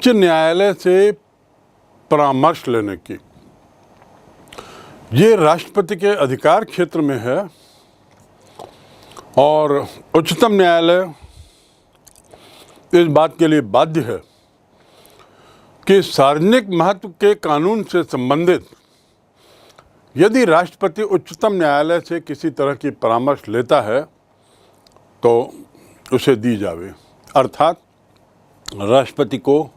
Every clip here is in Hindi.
उच्च न्यायालय से परामर्श लेने की, ये राष्ट्रपति के अधिकार क्षेत्र में है और उच्चतम न्यायालय इस बात के लिए बाध्य है कि सार्वजनिक महत्व के कानून से संबंधित यदि राष्ट्रपति उच्चतम न्यायालय से किसी तरह की परामर्श लेता है तो उसे दी जावे। अर्थात राष्ट्रपति को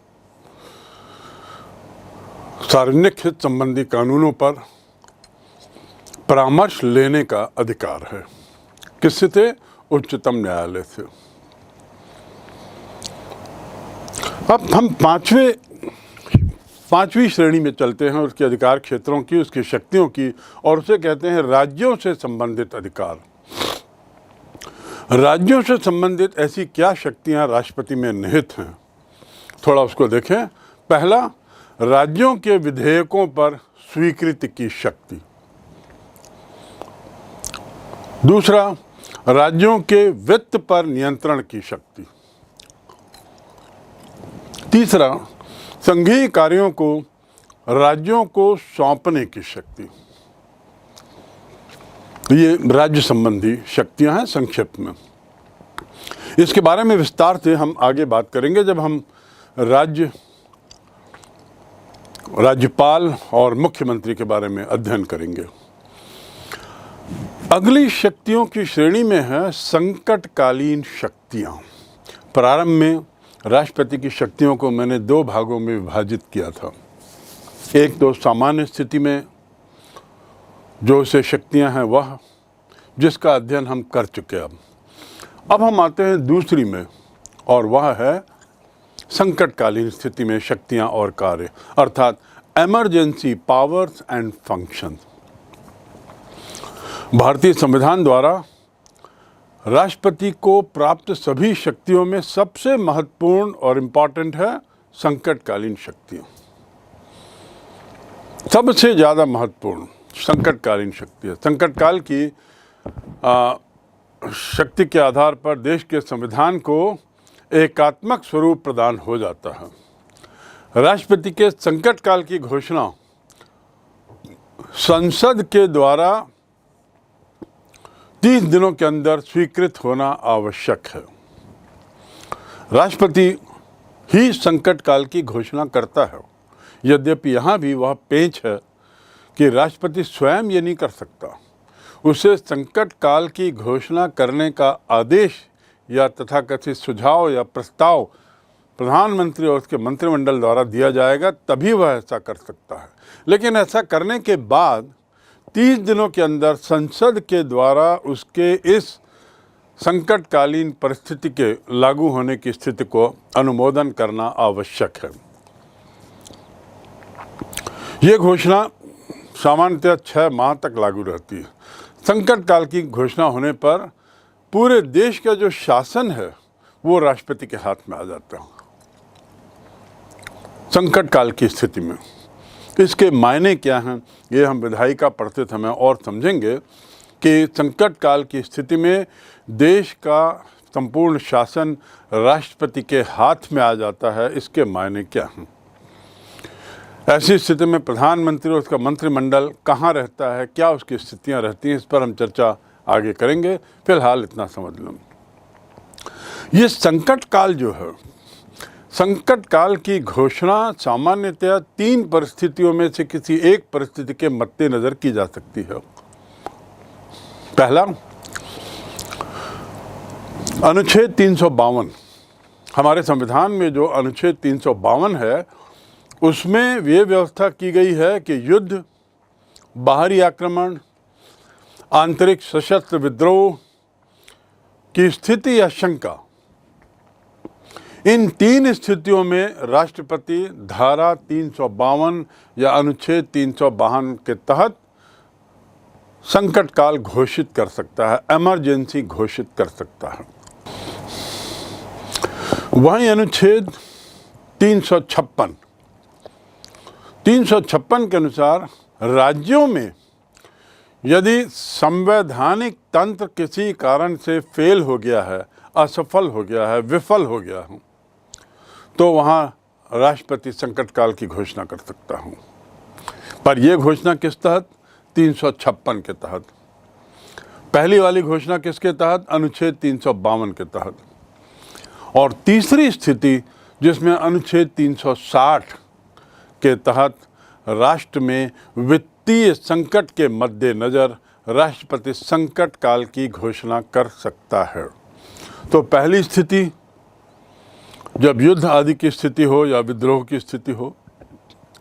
सार्वजनिक हित संबंधी कानूनों पर परामर्श लेने का अधिकार है। किससे थे? उच्चतम न्यायालय से। अब हम पांचवी श्रेणी में चलते हैं, उसके अधिकार क्षेत्रों की, उसकी शक्तियों की, और उसे कहते हैं राज्यों से संबंधित अधिकार। राज्यों से संबंधित ऐसी क्या शक्तियां राष्ट्रपति में निहित हैं, थोड़ा उसको देखें। पहला, राज्यों के विधेयकों पर स्वीकृति की शक्ति। दूसरा, राज्यों के वित्त पर नियंत्रण की शक्ति। तीसरा, संघीय कार्यों को राज्यों को सौंपने की शक्ति। ये राज्य संबंधी शक्तियां हैं संक्षिप्त में। इसके बारे में विस्तार से हम आगे बात करेंगे जब हम राज्यपाल और मुख्यमंत्री के बारे में अध्ययन करेंगे। अगली शक्तियों की श्रेणी में है संकटकालीन शक्तियां। प्रारंभ में राष्ट्रपति की शक्तियों को मैंने दो भागों में विभाजित किया था। एक तो सामान्य स्थिति में जो से शक्तियां हैं वह, जिसका अध्ययन हम कर चुके हैं। अब हम आते हैं दूसरी में, और वह है संकटकालीन स्थिति में शक्तियां और कार्य, अर्थात इमरजेंसी पावर्स एंड फंक्शन। भारतीय संविधान द्वारा राष्ट्रपति को प्राप्त सभी शक्तियों में सबसे महत्वपूर्ण और इम्पॉर्टेंट है संकटकालीन शक्तियां। सबसे ज़्यादा महत्वपूर्ण संकटकालीन शक्तियां। संकटकाल की शक्ति के आधार पर देश के संविधान को एकात्मक स्वरूप प्रदान हो जाता है। राष्ट्रपति के संकटकाल की घोषणा संसद के द्वारा 30 दिनों के अंदर स्वीकृत होना आवश्यक है। राष्ट्रपति ही संकट काल की घोषणा करता है, यद्यपि यहाँ भी वह पेंच है कि राष्ट्रपति स्वयं ये नहीं कर सकता। उसे संकट काल की घोषणा करने का आदेश या तथाकथित सुझाव या प्रस्ताव प्रधानमंत्री और उसके मंत्रिमंडल द्वारा दिया जाएगा, तभी वह ऐसा कर सकता है। लेकिन ऐसा करने के बाद 30 दिनों के अंदर संसद के द्वारा उसके इस संकटकालीन परिस्थिति के लागू होने की स्थिति को अनुमोदन करना आवश्यक है। ये घोषणा सामान्यतः 6 माह तक लागू रहती है। संकट काल की घोषणा होने पर पूरे देश का जो शासन है वो राष्ट्रपति के हाथ में आ जाता है। संकट काल की स्थिति में इसके मायने क्या हैं, ये हम विधायिका पढ़ते समय और समझेंगे कि संकट काल की स्थिति में देश का संपूर्ण शासन राष्ट्रपति के हाथ में आ जाता है। इसके मायने क्या हैं? ऐसी स्थिति में प्रधानमंत्री और उसका मंत्रिमंडल कहाँ रहता है, क्या उसकी स्थितियाँ रहती हैं, इस पर हम चर्चा आगे करेंगे। फिलहाल इतना समझ लो। ये संकट काल जो है, संकट काल की घोषणा सामान्यतः 3 परिस्थितियों में से किसी एक परिस्थिति के मद्देनजर की जा सकती है। पहला, अनुच्छेद 352। हमारे संविधान में जो अनुच्छेद 352 है उसमें ये व्यवस्था की गई है कि युद्ध, बाहरी आक्रमण, आंतरिक सशस्त्र विद्रोह की स्थिति या शंका, इन 3 स्थितियों में राष्ट्रपति धारा 352 या अनुच्छेद 352 के तहत संकट काल घोषित कर सकता है, इमरजेंसी घोषित कर सकता है। वहीं अनुच्छेद 356 के अनुसार राज्यों में यदि संवैधानिक तंत्र किसी कारण से फेल हो गया है, असफल हो गया है, विफल हो गया है, तो वहाँ राष्ट्रपति संकट काल की घोषणा कर सकता हूँ। पर यह घोषणा किस तहत? 356 के तहत। पहली वाली घोषणा किसके तहत? अनुच्छेद 352 के तहत। और तीसरी स्थिति जिसमें अनुच्छेद 360 के तहत राष्ट्र में वित्तीय संकट के मद्देनज़र राष्ट्रपति संकट काल की घोषणा कर सकता है। तो पहली स्थिति जब युद्ध आदि की स्थिति हो या विद्रोह की स्थिति हो,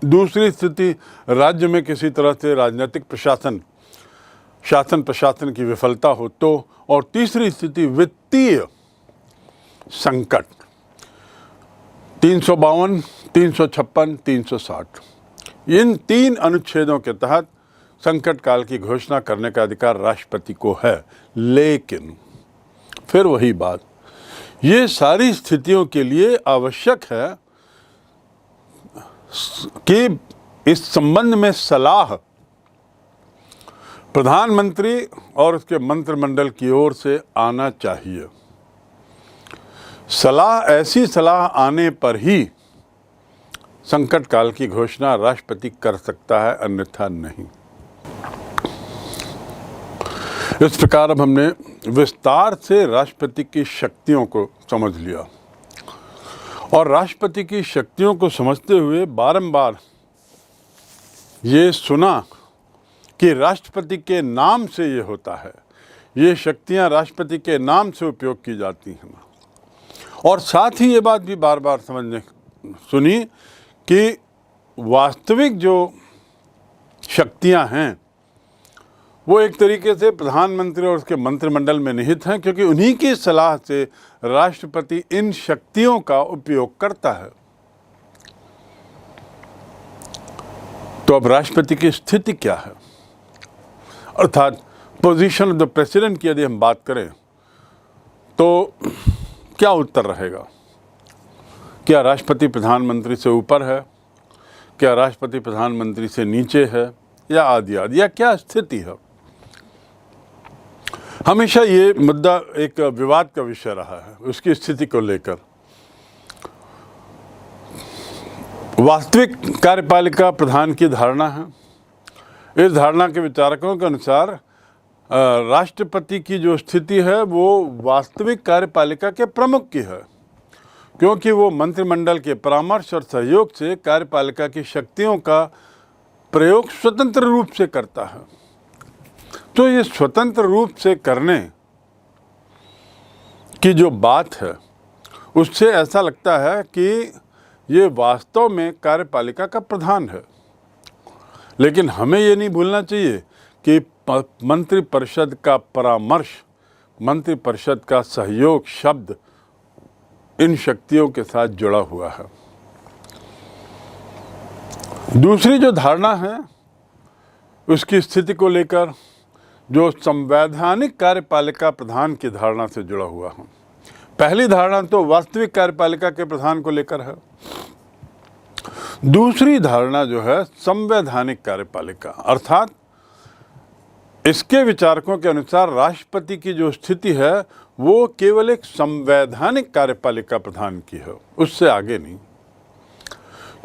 दूसरी स्थिति राज्य में किसी तरह से राजनीतिक शासन प्रशासन की विफलता हो तो, और तीसरी स्थिति वित्तीय संकट। 352, 356, 360 इन 3 अनुच्छेदों के तहत संकट काल की घोषणा करने का अधिकार राष्ट्रपति को है। लेकिन फिर वही बात, ये सारी स्थितियों के लिए आवश्यक है कि इस संबंध में सलाह प्रधानमंत्री और उसके मंत्रिमंडल की ओर से आना चाहिए। ऐसी सलाह आने पर ही संकट काल की घोषणा राष्ट्रपति कर सकता है, अन्यथा नहीं। इस प्रकार अब हमने विस्तार से राष्ट्रपति की शक्तियों को समझ लिया और राष्ट्रपति की शक्तियों को समझते हुए बारंबार ये सुना कि राष्ट्रपति के नाम से ये होता है, ये शक्तियां राष्ट्रपति के नाम से उपयोग की जाती हैं। और साथ ही ये बात भी बार बार सुनी कि वास्तविक जो शक्तियां हैं वो एक तरीके से प्रधानमंत्री और उसके मंत्रिमंडल में निहित हैं, क्योंकि उन्हीं की सलाह से राष्ट्रपति इन शक्तियों का उपयोग करता है। तो अब राष्ट्रपति की स्थिति क्या है, अर्थात पोजीशन ऑफ द प्रेसिडेंट की यदि हम बात करें तो क्या उत्तर रहेगा? क्या राष्ट्रपति प्रधानमंत्री से ऊपर है, क्या राष्ट्रपति प्रधानमंत्री से नीचे है, या आदि आदि, या क्या स्थिति है? हमेशा ये मुद्दा एक विवाद का विषय रहा है उसकी स्थिति को लेकर। वास्तविक कार्यपालिका प्रधान की धारणा है। इस धारणा के विचारकों के अनुसार राष्ट्रपति की जो स्थिति है वो वास्तविक कार्यपालिका के प्रमुख की है, क्योंकि वो मंत्रिमंडल के परामर्श और सहयोग से कार्यपालिका की शक्तियों का प्रयोग स्वतंत्र रूप से करता है। तो ये स्वतंत्र रूप से करने की जो बात है उससे ऐसा लगता है कि ये वास्तव में कार्यपालिका का प्रधान है। लेकिन हमें ये नहीं भूलना चाहिए कि मंत्रिपरिषद का परामर्श, मंत्रिपरिषद का सहयोग शब्द इन शक्तियों के साथ जुड़ा हुआ है। दूसरी जो धारणा है उसकी स्थिति को लेकर जो संवैधानिक कार्यपालिका प्रधान की धारणा से जुड़ा हुआ है। पहली धारणा तो वास्तविक कार्यपालिका के प्रधान को लेकर है। दूसरी धारणा जो है संवैधानिक कार्यपालिका, अर्थात इसके विचारकों के अनुसार राष्ट्रपति की जो स्थिति है वो केवल एक संवैधानिक कार्यपालिका प्रधान की है, उससे आगे नहीं,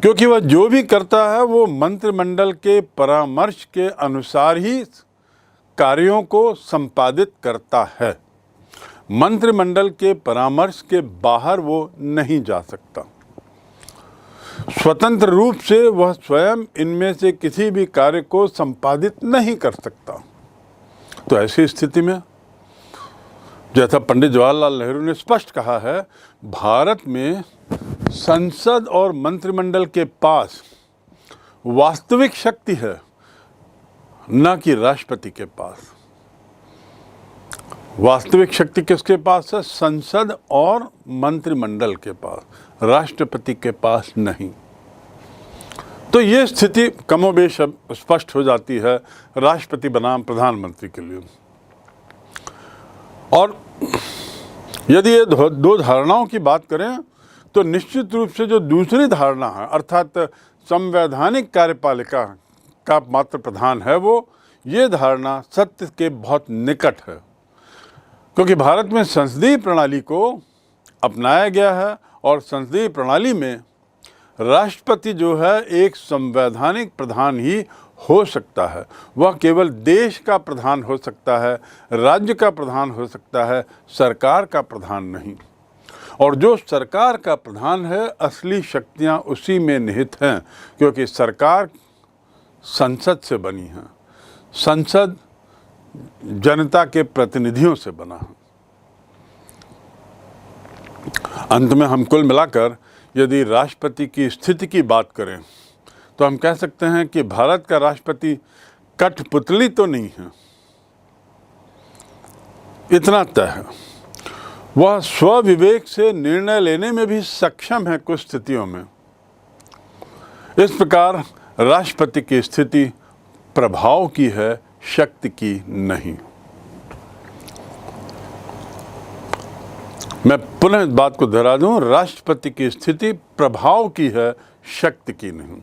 क्योंकि वह जो भी करता है वो मंत्रिमंडल के परामर्श के अनुसार ही कार्यों को संपादित करता है। मंत्रिमंडल के परामर्श के बाहर वो नहीं जा सकता। स्वतंत्र रूप से वह स्वयं इनमें से किसी भी कार्य को संपादित नहीं कर सकता। तो ऐसी स्थिति में जैसा पंडित जवाहरलाल नेहरू ने स्पष्ट कहा है, भारत में संसद और मंत्रिमंडल के पास वास्तविक शक्ति है, न कि राष्ट्रपति के पास। वास्तविक शक्ति किसके पास है? संसद और मंत्रिमंडल के पास, राष्ट्रपति के पास नहीं। तो ये स्थिति कमोबेश अब स्पष्ट हो जाती है राष्ट्रपति बनाम प्रधानमंत्री के लिए। और यदि ये दो धारणाओं की बात करें तो निश्चित रूप से जो दूसरी धारणा है, अर्थात संवैधानिक कार्यपालिका का मात्र प्रधान है, वो ये धारणा सत्य के बहुत निकट है, क्योंकि भारत में संसदीय प्रणाली को अपनाया गया है और संसदीय प्रणाली में राष्ट्रपति जो है एक संवैधानिक प्रधान ही हो सकता है। वह केवल देश का प्रधान हो सकता है, राज्य का प्रधान हो सकता है, सरकार का प्रधान नहीं। और जो सरकार का प्रधान है, असली शक्तियां उसी में निहित हैं, क्योंकि सरकार संसद से बनी है, संसद जनता के प्रतिनिधियों से बना है। अंत में हम कुल मिलाकर यदि राष्ट्रपति की स्थिति की बात करें तो हम कह सकते हैं कि भारत का राष्ट्रपति कठपुतली तो नहीं है, इतना तय है। वह स्वविवेक से निर्णय लेने में भी सक्षम है कुछ स्थितियों में। इस प्रकार राष्ट्रपति की स्थिति प्रभाव की है, शक्ति की नहीं। मैं पुनः इस बात को दोहरा दूं, राष्ट्रपति की स्थिति प्रभाव की है, शक्ति की नहीं।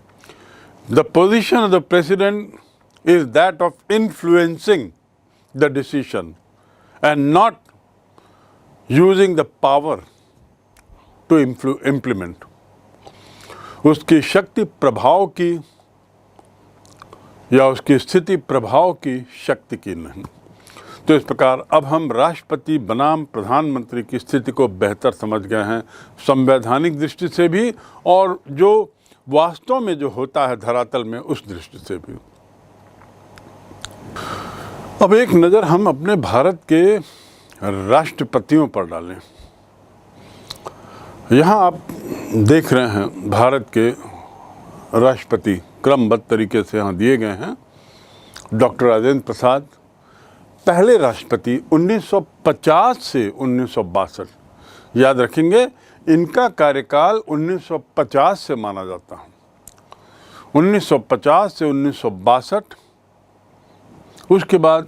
The position of the president is that of influencing the decision and not using the power to implement. उसकी शक्ति प्रभाव की या उसकी स्थिति प्रभाव की, शक्ति की नहीं। तो इस प्रकार अब हम राष्ट्रपति बनाम प्रधानमंत्री की स्थिति को बेहतर समझ गए हैं, संवैधानिक दृष्टि से भी और जो वास्तव में जो होता है धरातल में उस दृष्टि से भी। अब एक नज़र हम अपने भारत के राष्ट्रपतियों पर डालें। यहाँ आप देख रहे हैं भारत के राष्ट्रपति क्रमबद्ध तरीके से यहाँ दिए गए हैं। डॉक्टर राजेंद्र प्रसाद पहले राष्ट्रपति 1950 से 1962, याद रखेंगे इनका कार्यकाल 1950 से माना जाता है। 1950 से 1962, उसके बाद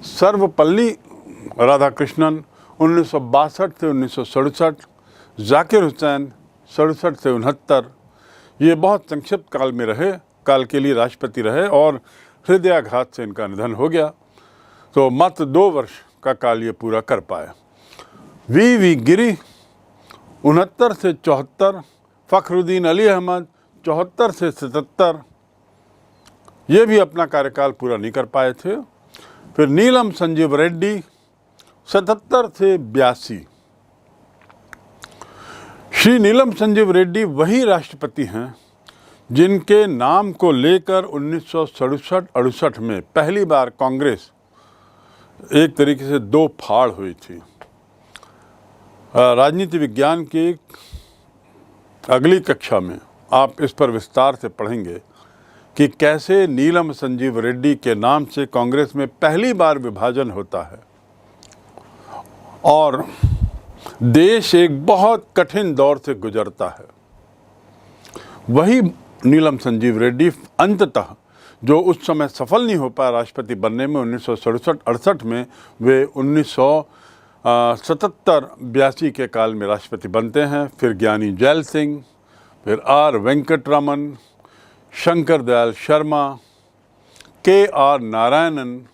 सर्वपल्ली राधाकृष्णन 1962 से 1967, जाकिर हुसैन 67 से 69, ये बहुत संक्षिप्त काल में रहे, काल के लिए राष्ट्रपति रहे और हृदयाघात से इनका निधन हो गया। तो मात्र 2 वर्ष का काल ये पूरा कर पाए। वी गिरी 69 से 74, फखरुद्दीन अली अहमद 74 से 77, ये भी अपना कार्यकाल पूरा नहीं कर पाए थे। फिर नीलम संजीव रेड्डी 77 से 82। श्री नीलम संजीव रेड्डी वही राष्ट्रपति हैं जिनके नाम को लेकर 1967-68 में पहली बार कांग्रेस एक तरीके से 2 फाड़ हुई थी। राजनीति विज्ञान की अगली कक्षा में आप इस पर विस्तार से पढ़ेंगे कि कैसे नीलम संजीव रेड्डी के नाम से कांग्रेस में पहली बार विभाजन होता है और देश एक बहुत कठिन दौर से गुजरता है। वही नीलम संजीव रेड्डी अंततः जो उस समय सफल नहीं हो पाया राष्ट्रपति बनने में 1967-68 में, वे 1977-82 के काल में राष्ट्रपति बनते हैं। फिर ज्ञानी जैल सिंह, फिर आर वेंकटरमन, शंकर दयाल शर्मा, के आर नारायणन,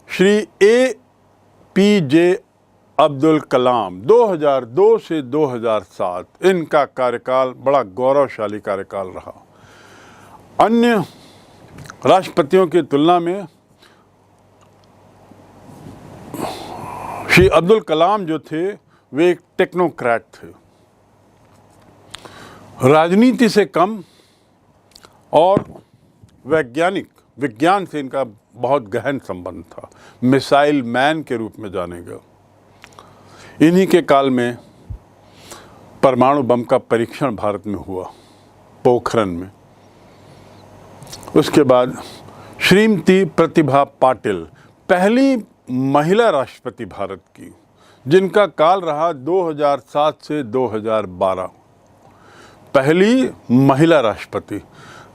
श्री APJ अब्दुल कलाम 2002 से 2007, इनका कार्यकाल बड़ा गौरवशाली कार्यकाल रहा। अन्य राष्ट्रपतियों की तुलना में श्री अब्दुल कलाम जो थे वे एक टेक्नोक्रेट थे, राजनीति से कम और विज्ञान से इनका बहुत गहन संबंध था। मिसाइल मैन के रूप में जाने गए। इन्हीं के काल में परमाणु बम का परीक्षण भारत में हुआ, पोखरण में। उसके बाद श्रीमती प्रतिभा पाटिल, पहली महिला राष्ट्रपति भारत की, जिनका काल रहा 2007 से 2012। पहली महिला राष्ट्रपति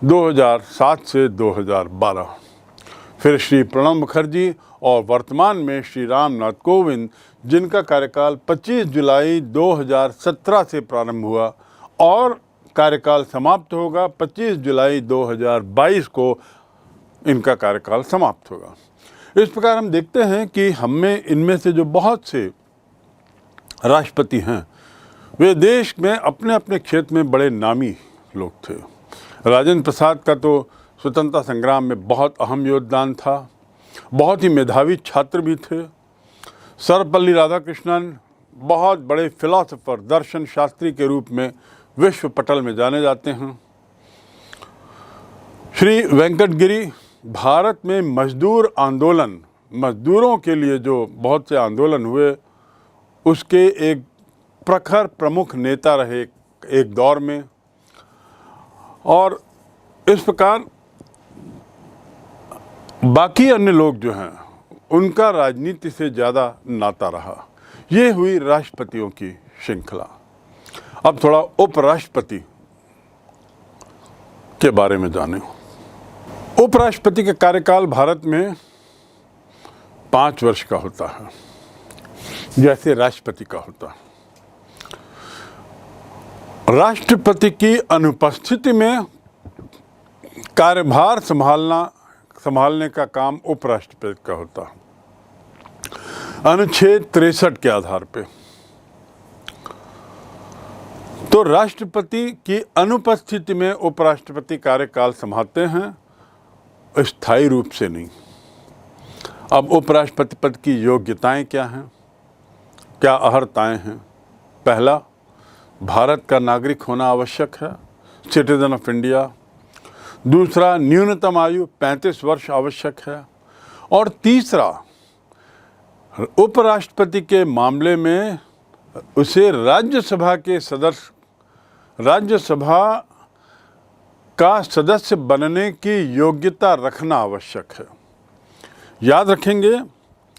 2007 से 2012। फिर श्री प्रणब मुखर्जी और वर्तमान में श्री रामनाथ कोविंद, जिनका कार्यकाल 25 जुलाई 2017 से प्रारंभ हुआ और कार्यकाल समाप्त होगा 25 जुलाई 2022 को, इनका कार्यकाल समाप्त होगा। इस प्रकार हम देखते हैं कि हमें इनमें से जो बहुत से राष्ट्रपति हैं वे देश में अपने अपने क्षेत्र में बड़े नामी लोग थे। राजेंद्र प्रसाद का तो स्वतंत्रता संग्राम में बहुत अहम योगदान था, बहुत ही मेधावी छात्र भी थे। सर्वपल्ली राधाकृष्णन बहुत बड़े फिलॉसफर, दर्शन शास्त्री के रूप में विश्व पटल में जाने जाते हैं। श्री वेंकट गिरी भारत में मजदूर आंदोलन, मजदूरों के लिए जो बहुत से आंदोलन हुए उसके एक प्रखर प्रमुख नेता रहे एक दौर में। और इस प्रकार बाकी अन्य लोग जो हैं उनका राजनीति से ज़्यादा नाता रहा। ये हुई राष्ट्रपतियों की श्रृंखला। अब थोड़ा उपराष्ट्रपति के बारे में जानें। उपराष्ट्रपति का कार्यकाल भारत में 5 वर्ष का होता है, जैसे राष्ट्रपति का होता है। राष्ट्रपति की अनुपस्थिति में कार्यभार संभालने का काम उपराष्ट्रपति का होता है, अनुच्छेद 63 के आधार पे। तो राष्ट्रपति की अनुपस्थिति में उपराष्ट्रपति कार्यकाल संभालते हैं, स्थायी रूप से नहीं। अब उपराष्ट्रपति पद की योग्यताएं क्या हैं, क्या अहर्ताएं हैं? पहला, भारत का नागरिक होना आवश्यक है, सिटीजन ऑफ इंडिया। दूसरा, न्यूनतम आयु 35 वर्ष आवश्यक है। और तीसरा, उपराष्ट्रपति के मामले में उसे राज्यसभा का सदस्य बनने की योग्यता रखना आवश्यक है। याद रखेंगे,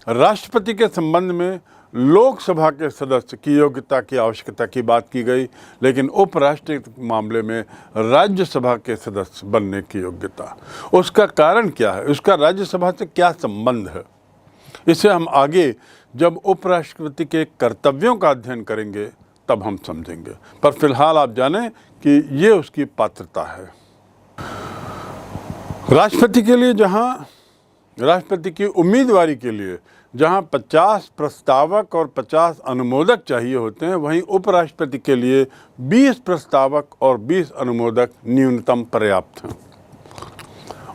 राष्ट्रपति के संबंध में लोकसभा के सदस्य की योग्यता की आवश्यकता की बात की गई, लेकिन उपराष्ट्रपति के मामले में राज्यसभा के सदस्य बनने की योग्यता। उसका कारण क्या है, उसका राज्यसभा से क्या संबंध है, इसे हम आगे जब उपराष्ट्रपति के कर्तव्यों का अध्ययन करेंगे तब हम समझेंगे। पर फिलहाल आप जानें कि ये उसकी पात्रता है। राष्ट्रपति के लिए राष्ट्रपति की उम्मीदवारी के लिए जहां 50 प्रस्तावक और 50 अनुमोदक चाहिए होते हैं, वहीं उपराष्ट्रपति के लिए 20 प्रस्तावक और 20 अनुमोदक न्यूनतम पर्याप्त हैं।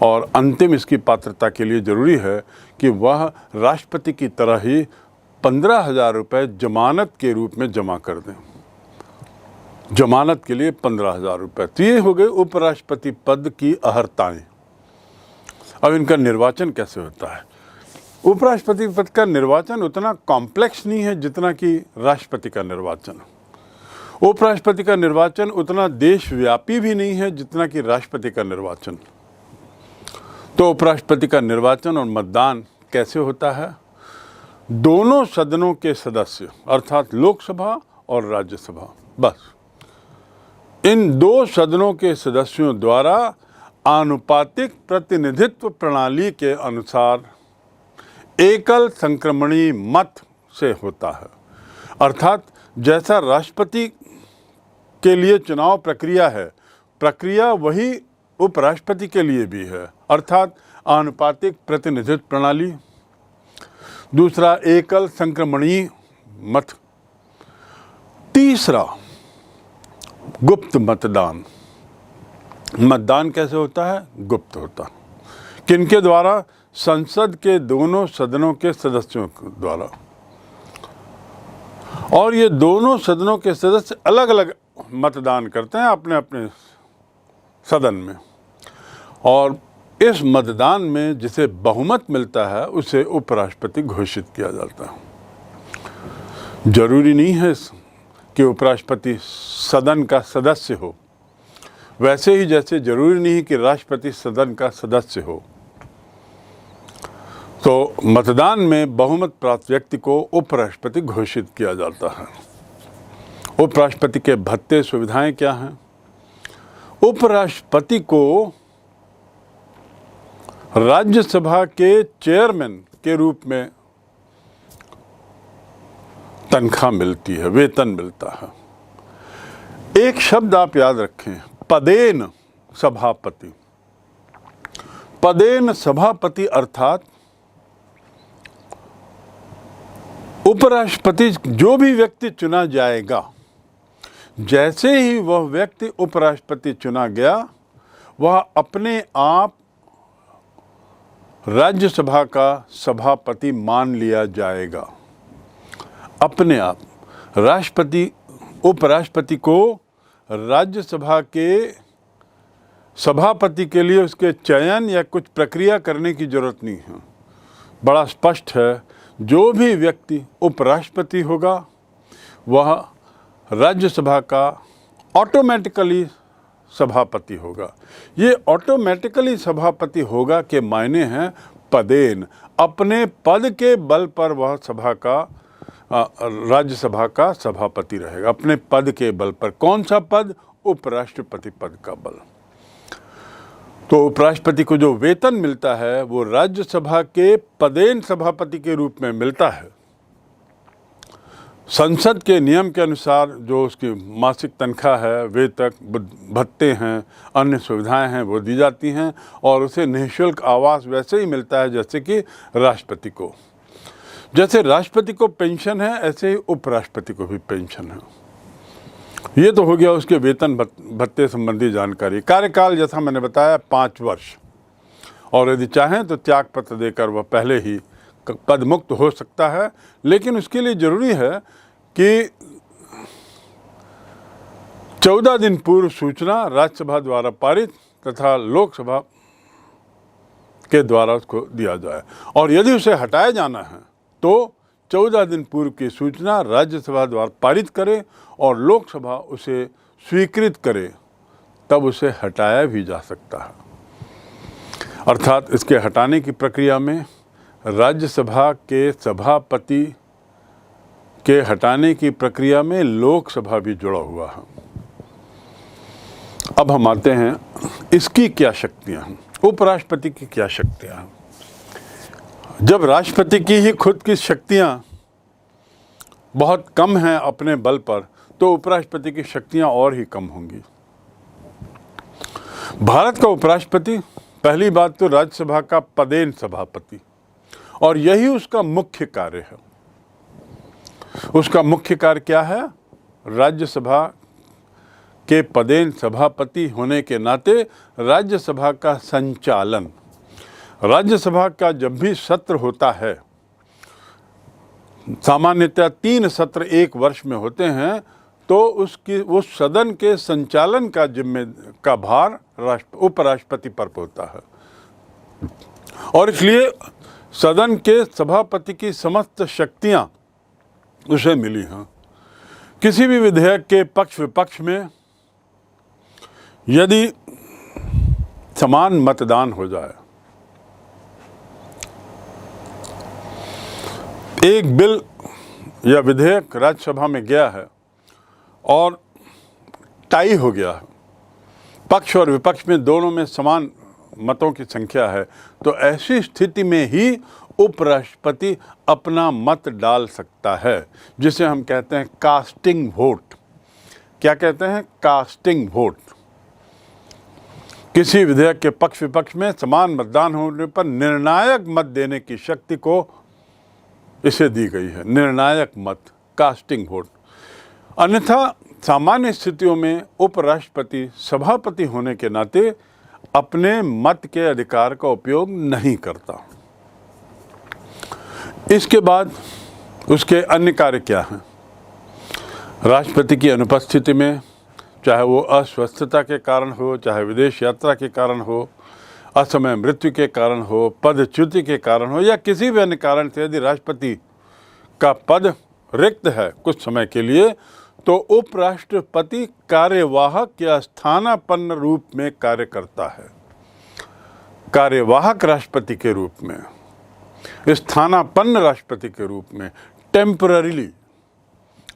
और अंतिम इसकी पात्रता के लिए जरूरी है कि वह राष्ट्रपति की तरह ही 15,000 रुपये जमानत के रूप में जमा कर दें। जमानत के लिए 15,000 रुपये। तो ये हो गए उपराष्ट्रपति पद की अहर्ताएं। अब इनका निर्वाचन कैसे होता है? उपराष्ट्रपति पद का निर्वाचन उतना कॉम्प्लेक्स नहीं है जितना कि राष्ट्रपति का निर्वाचन। उपराष्ट्रपति का निर्वाचन उतना देशव्यापी भी नहीं है जितना कि राष्ट्रपति का निर्वाचन। तो उपराष्ट्रपति का निर्वाचन और मतदान कैसे होता है? दोनों सदनों के सदस्य अर्थात लोकसभा और राज्यसभा, बस इन 2 सदनों के सदस्यों द्वारा आनुपातिक प्रतिनिधित्व प्रणाली के अनुसार एकल संक्रमणीय मत से होता है। अर्थात जैसा राष्ट्रपति के लिए चुनाव प्रक्रिया है, प्रक्रिया वही उपराष्ट्रपति के लिए भी है, अर्थात आनुपातिक प्रतिनिधित्व प्रणाली। दूसरा, एकल संक्रमणीय मत। तीसरा, गुप्त मतदान। मतदान कैसे होता है? गुप्त होता है। किनके द्वारा? संसद के दोनों सदनों के सदस्यों द्वारा। और ये दोनों सदनों के सदस्य अलग अलग मतदान करते हैं अपने अपने सदन में। और इस मतदान में जिसे बहुमत मिलता है उसे उपराष्ट्रपति घोषित किया जाता है। जरूरी नहीं है कि उपराष्ट्रपति सदन का सदस्य हो, वैसे ही जैसे जरूरी नहीं कि राष्ट्रपति सदन का सदस्य हो। तो मतदान में बहुमत प्राप्त व्यक्ति को उपराष्ट्रपति घोषित किया जाता है। उपराष्ट्रपति के भत्ते सुविधाएं क्या हैं? उपराष्ट्रपति को राज्यसभा के चेयरमैन के रूप में तनख्वाह मिलती है, वेतन मिलता है। एक शब्द आप याद रखें, पदेन सभापति। पदेन सभापति अर्थात उपराष्ट्रपति जो भी व्यक्ति चुना जाएगा जैसे ही वह व्यक्ति उपराष्ट्रपति चुना गया, वह अपने आप राज्यसभा का सभापति मान लिया जाएगा। अपने आप राष्ट्रपति उपराष्ट्रपति को राज्यसभा के सभापति के लिए उसके चयन या कुछ प्रक्रिया करने की जरूरत नहीं है। बड़ा स्पष्ट है, जो भी व्यक्ति उपराष्ट्रपति होगा वह राज्यसभा का ऑटोमेटिकली सभापति होगा। ये ऑटोमेटिकली सभापति होगा के मायने हैं पदेन, अपने पद के बल पर वह राज्यसभा का सभापति रहेगा, अपने पद के बल पर। कौन सा पद? उपराष्ट्रपति पद का बल। तो उपराष्ट्रपति को जो वेतन मिलता है वो राज्यसभा के पदेन सभापति के रूप में मिलता है। संसद के नियम के अनुसार जो उसकी मासिक तनख्वाह है, वेतन, भत्ते हैं, अन्य सुविधाएं हैं, वो दी जाती हैं और उसे निःशुल्क आवास वैसे ही मिलता है जैसे कि राष्ट्रपति को। जैसे राष्ट्रपति को पेंशन है, ऐसे ही उपराष्ट्रपति को भी पेंशन है। ये तो हो गया उसके वेतन भत्ते संबंधी जानकारी। कार्यकाल जैसा मैंने बताया 5 वर्ष, और यदि चाहें तो त्याग पत्र देकर वह पहले ही पद मुक्त हो सकता है। लेकिन उसके लिए जरूरी है कि 14 दिन पूर्व सूचना राज्यसभा द्वारा पारित तथा लोकसभा के द्वारा उसको दिया जाए, और यदि उसे हटाया जाना है तो 14 दिन पूर्व की सूचना राज्यसभा द्वारा पारित करे और लोकसभा उसे स्वीकृत करे, तब उसे हटाया भी जा सकता है। अर्थात इसके हटाने की प्रक्रिया में राज्यसभा के सभापति के हटाने की प्रक्रिया में लोकसभा भी जुड़ा हुआ है। अब हम आते हैं इसकी क्या शक्तियां हैं, उपराष्ट्रपति की क्या शक्तियां हैं। जब राष्ट्रपति की ही खुद की शक्तियां बहुत कम हैं अपने बल पर, तो उपराष्ट्रपति की शक्तियां और ही कम होंगी। भारत का उपराष्ट्रपति पहली बात तो राज्यसभा का पदेन सभापति, और यही उसका मुख्य कार्य है। उसका मुख्य कार्य क्या है? राज्यसभा के पदेन सभापति होने के नाते राज्यसभा का संचालन। राज्यसभा का जब भी सत्र होता है, सामान्यतः 3 सत्र 1 वर्ष में होते हैं, तो उस सदन के संचालन का भार उपराष्ट्रपति पर होता है, और इसलिए सदन के सभापति की समस्त शक्तियां उसे मिली हैं। किसी भी विधेयक के पक्ष विपक्ष में यदि समान मतदान हो जाए, एक बिल या विधेयक राज्यसभा में गया है और टाई हो गया है, पक्ष और विपक्ष में दोनों में समान मतों की संख्या है, तो ऐसी स्थिति में ही उपराष्ट्रपति अपना मत डाल सकता है, जिसे हम कहते हैं कास्टिंग वोट। क्या कहते हैं? Casting vote. किसी विधेयक के पक्ष विपक्ष में समान मतदान होने पर निर्णायक मत देने की शक्ति को इसे दी गई है, निर्णायक मत, कास्टिंग वोट। अन्यथा सामान्य स्थितियों में उपराष्ट्रपति सभापति होने के नाते अपने मत के अधिकार का उपयोग नहीं करता। इसके बाद उसके अन्य कार्य क्या हैं? राष्ट्रपति की अनुपस्थिति में, चाहे वो अस्वस्थता के कारण हो, चाहे विदेश यात्रा के कारण हो, असमय मृत्यु के कारण हो, पदच्युति के कारण हो, या किसी भी अन्य कारण से यदि राष्ट्रपति का पद रिक्त है कुछ समय के लिए, तो उपराष्ट्रपति कार्यवाहक या स्थानापन्न रूप में कार्य करता है। कार्यवाहक राष्ट्रपति के रूप में, स्थानापन्न राष्ट्रपति के रूप में, टेम्पररीली,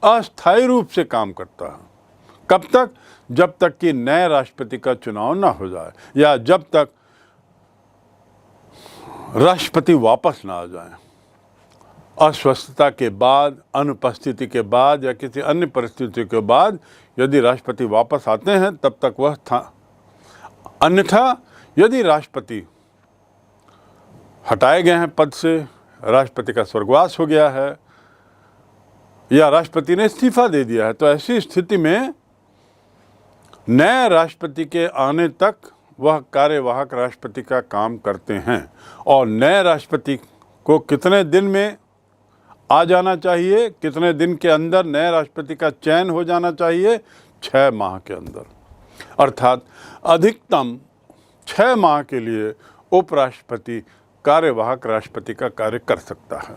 अस्थायी रूप से काम करता है। कब तक? जब तक कि नए राष्ट्रपति का चुनाव ना हो जाए, या जब तक राष्ट्रपति वापस ना आ जाए। अस्वस्थता के बाद, अनुपस्थिति के बाद, या किसी अन्य परिस्थिति के बाद यदि राष्ट्रपति वापस आते हैं, तब तक वह था। अन्यथा यदि राष्ट्रपति हटाए गए हैं पद से, राष्ट्रपति का स्वर्गवास हो गया है, या राष्ट्रपति ने इस्तीफा दे दिया है, तो ऐसी स्थिति में नए राष्ट्रपति के आने तक वह कार्यवाहक राष्ट्रपति का काम करते हैं और नए राष्ट्रपति को कितने दिन में आ जाना चाहिए, कितने दिन के अंदर नए राष्ट्रपति का चयन हो जाना चाहिए, 6 माह के अंदर। अर्थात अधिकतम 6 माह के लिए उपराष्ट्रपति कार्यवाहक राष्ट्रपति का कार्य कर सकता है।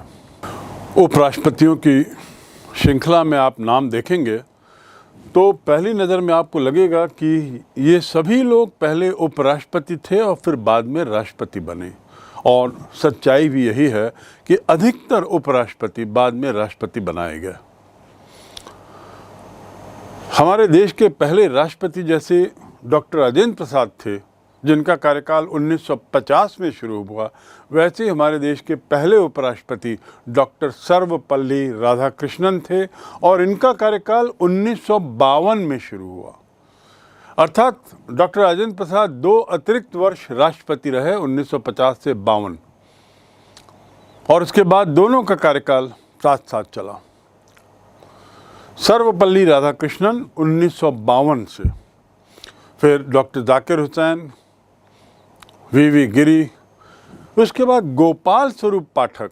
उपराष्ट्रपतियों की श्रृंखला में आप नाम देखेंगे तो पहली नज़र में आपको लगेगा कि ये सभी लोग पहले उपराष्ट्रपति थे और फिर बाद में राष्ट्रपति बने, और सच्चाई भी यही है कि अधिकतर उपराष्ट्रपति बाद में राष्ट्रपति बनाए गए। हमारे देश के पहले राष्ट्रपति जैसे डॉक्टर राजेंद्र प्रसाद थे, जिनका कार्यकाल 1950 में शुरू हुआ, वैसे हमारे देश के पहले उपराष्ट्रपति डॉक्टर सर्वपल्ली राधाकृष्णन थे और इनका कार्यकाल 1952 में शुरू हुआ। अर्थात डॉक्टर राजेंद्र प्रसाद 2 अतिरिक्त वर्ष राष्ट्रपति रहे, 1950 से 52, और उसके बाद दोनों का कार्यकाल साथ साथ चला। सर्वपल्ली राधाकृष्णन 1952 से, फिर डॉक्टर जाकिर हुसैन, वी गिरी, उसके बाद गोपाल स्वरूप पाठक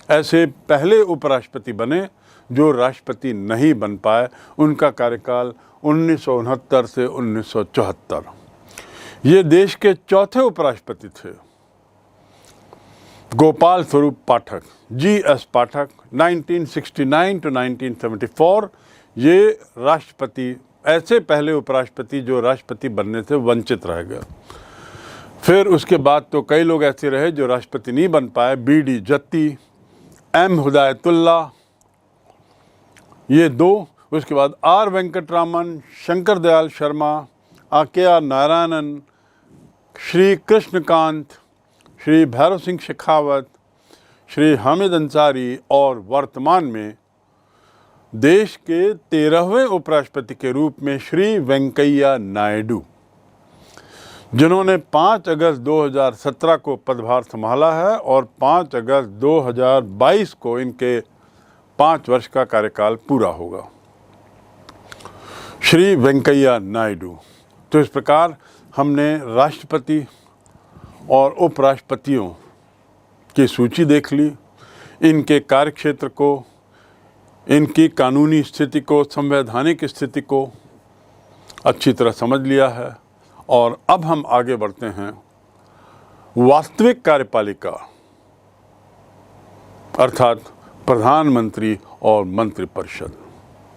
ऐसे पहले उपराष्ट्रपति बने जो राष्ट्रपति नहीं बन पाए। उनका कार्यकाल 1969 से 1974। ये देश के चौथे उपराष्ट्रपति थे। गोपाल स्वरूप पाठक, GS पाठक, 1969 to 1974, ये राष्ट्रपति, ऐसे पहले उपराष्ट्रपति जो राष्ट्रपति बनने से वंचित रह गए। फिर उसके बाद तो कई लोग ऐसे रहे जो राष्ट्रपति नहीं बन पाए, BD जत्ती, M हुदायतुल्ला, ये 2, उसके बाद R वेंकटरामन, शंकर दयाल शर्मा, AKR नारायणन, श्री कृष्णकांत, श्री भैरव सिंह शेखावत, श्री हामिद अंसारी और वर्तमान में देश के 13वें उपराष्ट्रपति के रूप में श्री वेंकैया नायडू, जिन्होंने 5 अगस्त 2017 को पदभार संभाला है और 5 अगस्त 2022 को इनके 5 वर्ष का कार्यकाल पूरा होगा। श्री वेंकैया नायडू। तो इस प्रकार हमने राष्ट्रपति और उपराष्ट्रपतियों की सूची देख ली, इनके कार्यक्षेत्र को, इनकी कानूनी स्थिति को, संवैधानिक स्थिति को अच्छी तरह समझ लिया है। और अब हम आगे बढ़ते हैं वास्तविक कार्यपालिका अर्थात प्रधानमंत्री और मंत्रिपरिषद।